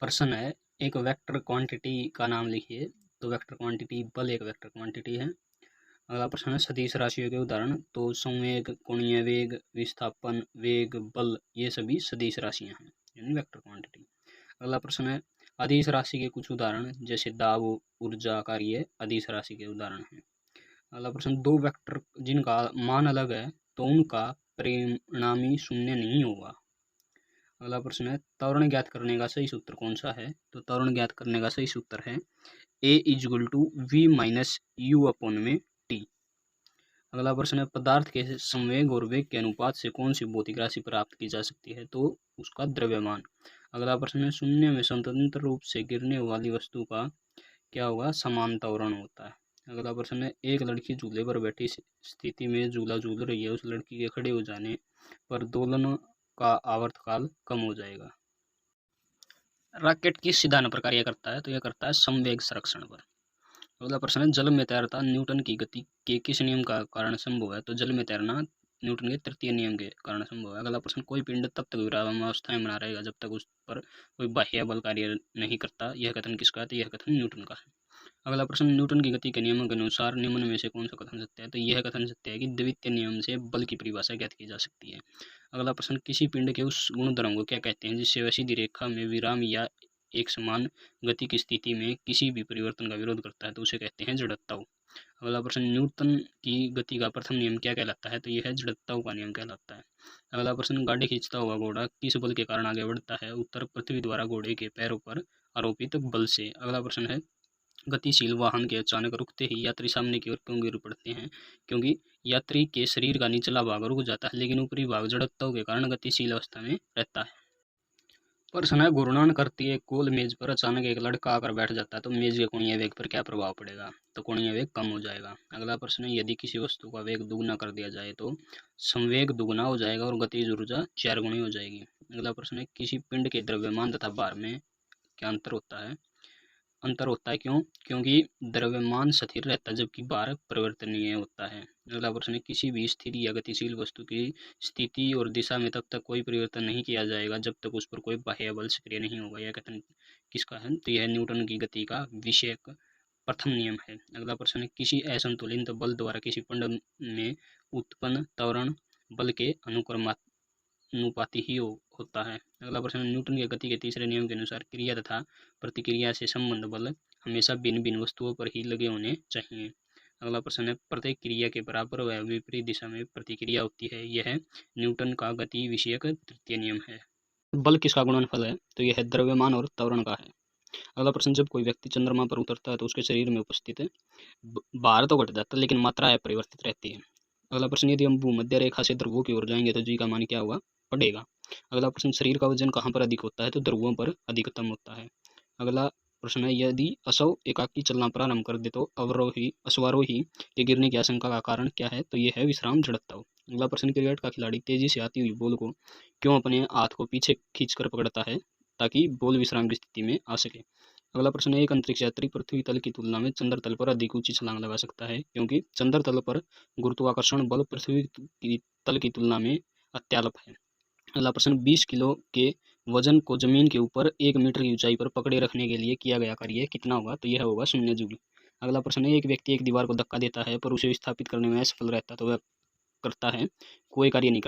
प्रश्न है, एक वेक्टर क्वांटिटी का नाम लिखिए। तो वेक्टर क्वांटिटी बल एक वेक्टर क्वांटिटी है। अगला प्रश्न है, सदिश राशियों के उदाहरण। तो संवेग, कोणीय वेग, विस्थापन, वेग, बल, ये सभी सदिश राशियां हैं, यानी वेक्टर क्वांटिटी। अगला प्रश्न है, अदिश राशि के कुछ उदाहरण, जैसे दाब, ऊर्जा, कार्य अदिश राशि के उदाहरण हैं। अगला प्रश्न, दो वेक्टर जिनका मान अलग है तो उनका परिणामी शून्य नहीं होगा। अगला प्रश्न है, त्वरण ज्ञात करने का सही सूत्र कौन सा है। तो त्वरण ज्ञात करने का सही सूत्र है a is equal to v minus u upon में टी। अगला प्रश्न है, पदार्थ के संवेग और वेग के अनुपात से कौन सी भौतिक राशि प्राप्त की जा सकती है। तो उसका द्रव्यमान। अगला प्रश्न है, शून्य में स्वतंत्र रूप से गिरने वाली वस्तु का क्या होगा, समान त्वरण होता है। अगला प्रश्न है, एक लड़की झूले पर बैठी स्थिति में झूला झूल रही है, उस लड़की के खड़े हो जाने पर दोलन का आवर्तकाल कम हो जाएगा। रॉकेट किस सिद्धांत पर कार्य करता है। तो यह करता है संवेग संरक्षण पर। अगला प्रश्न है, जल में तैरता न्यूटन की गति के किस नियम का कारण संभव है। तो जल में तैरना न्यूटन के तृतीय नियम के कारण संभव है। अगला प्रश्न, कोई पिंड तब तक विरामावस्था में बना रहेगा जब तक उस पर कोई बाह्य बल कार्य नहीं करता। यह कथन किसका है। तो यह कथन न्यूटन का है। अगला प्रश्न, न्यूटन की गति के नियमों के अनुसार निम्न में से कौन सा कथन सत्य है। तो यह कथन सत्य है कि द्वितीय नियम से बल की परिभाषा ज्ञात की जा सकती है। अगला प्रश्न, किसी पिंड के उस गुणधर्म को क्या कहते हैं जिससे वह सीधी रेखा में विराम या एक समान गति की स्थिति में किसी भी परिवर्तन का विरोध करता है। तो उसे कहते हैं जड़त्व। अगला प्रश्न, न्यूटन की गति का प्रथम नियम क्या कहलाता है। तो यह जड़त्व का नियम कहलाता है। अगला प्रश्न, गाड़ी खींचता हुआ घोड़ा किस बल के कारण आगे बढ़ता है। उत्तर, पृथ्वी द्वारा घोड़े के पैरों पर आरोपित बल से। अगला प्रश्न है, गतिशील वाहन के अचानक रुकते ही यात्री सामने की ओर क्यों गिर पड़ते हैं। क्योंकि यात्री के शरीर का निचला भाग रुक जाता है लेकिन ऊपरी भाग जड़त्व के कारण गतिशील अवस्था में रहता है। प्रश्न है, घूर्णन करती एक गोल मेज पर अचानक एक लड़का आकर बैठ जाता है तो मेज के कोणीय वेग पर क्या प्रभाव पड़ेगा। तो कोणीय वेग कम हो जाएगा। अगला प्रश्न है, यदि किसी वस्तु का वेग दुगना कर दिया जाए तो संवेग दुगना हो जाएगा और गतिज ऊर्जा 4 गुनी हो जाएगी। अगला प्रश्न है, किसी पिंड के द्रव्यमान तथा भार में क्या अंतर होता है। अंतर होता है क्यों। क्योंकि द्रव्यमान स्थिर रहता है जबकि भार परिवर्तनीय होता है। अगला प्रश्न है, किसी भी स्थिर या गतिशील वस्तु की स्थिति और दिशा में तब तक कोई परिवर्तन नहीं किया जाएगा जब तक उस पर कोई बाह्य बल सक्रिय नहीं होगा। यह कथन किसका है। तो यह न्यूटन की गति का विषयक प्रथम नियम है। अगला प्रश्न है, किसी असंतुलित बल द्वारा किसी पिंड में उत्पन्न त्वरण बल के अनुपाती ही होता है। अगला प्रश्न, न्यूटन की गति के तीसरे नियम के अनुसार क्रिया तथा प्रतिक्रिया से संबंध बल हमेशा भिन्न भिन्न वस्तुओं पर ही लगे होने चाहिए। अगला प्रश्न है, प्रत्येक क्रिया के बराबर व विपरीत दिशा में प्रतिक्रिया होती है। यह न्यूटन का गति विषयक तृतीय नियम है। बल किसका गुणनफल है। तो यह द्रव्यमान और त्वरण का है। अगला प्रश्न, जब कोई व्यक्ति चंद्रमा पर उतरता है तो उसके शरीर में उपस्थित भार तो घट जाता है लेकिन मात्रा अपरिवर्तित रहती है। अगला प्रश्न, यदि हम भूमध्य रेखा से ध्रुवों की ओर जाएंगे तो जी का मान क्या होगा, बढ़ेगा। अगला प्रश्न, शरीर का वजन कहाँ पर अधिक होता है। तो ध्रुवों पर अधिकतम होता है। अगला प्रश्न है, यदि अश्व एकाकी चलना प्रारंभ कर दे तो अश्वारोही के गिरने की आशंका का कारण क्या है। तो यह है विश्राम जड़त्व। अगला प्रश्न, क्रिकेट का खिलाड़ी तेजी से आती हुई बॉल को क्यों अपने हाथ को पीछे खींचकर पकड़ता है, ताकि बॉल विश्राम की स्थिति में आ सके। अगला प्रश्न है, एक अंतरिक्ष यात्री पृथ्वी तल की तुलना में चंद्र तल पर अधिक ऊंची छलांग लगा सकता है क्योंकि चंद्र तल पर गुरुत्वाकर्षण बल पृथ्वी की तल की तुलना में अत्याल्प है। अगला प्रश्न, 20 किलो के वजन को जमीन के ऊपर 1 मीटर की ऊंचाई पर पकड़े रखने के लिए किया गया कार्य कितना होगा। तो यह होगा 0 जूल। अगला प्रश्न है, एक व्यक्ति एक दीवार को धक्का देता है पर उसे विस्थापित करने में असफल रहता है तो वह करता है कोई कार्य नहीं करता।